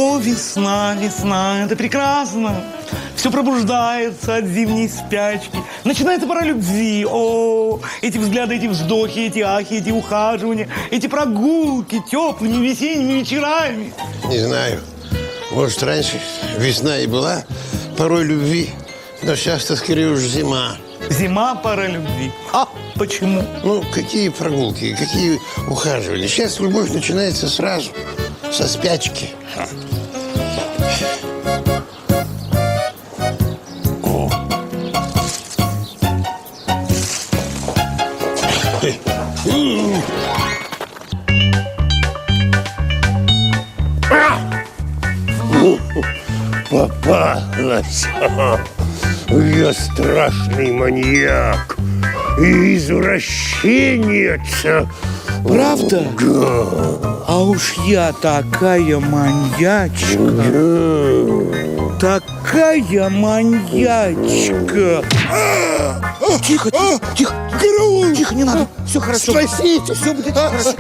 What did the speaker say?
О, весна, весна, это прекрасно. Все пробуждается от зимней спячки. Начинается пора любви. О, эти взгляды, эти вздохи, эти ахи, эти ухаживания, эти прогулки теплыми весенними вечерами. Не знаю. Может, раньше весна и была порой любви, но сейчас-то скорее уж зима. Зима, пора любви. А почему? Ну, какие прогулки, какие ухаживания. Сейчас любовь начинается сразу, со спячки. Попалась. Я страшный маньяк и извращенец. Правда? Да. А уж я такая маньячка. Такая маньячка. Тихо, тихо, тихо. Караул! Тихо, не надо. Все хорошо. Спасите! Все будет хорошо.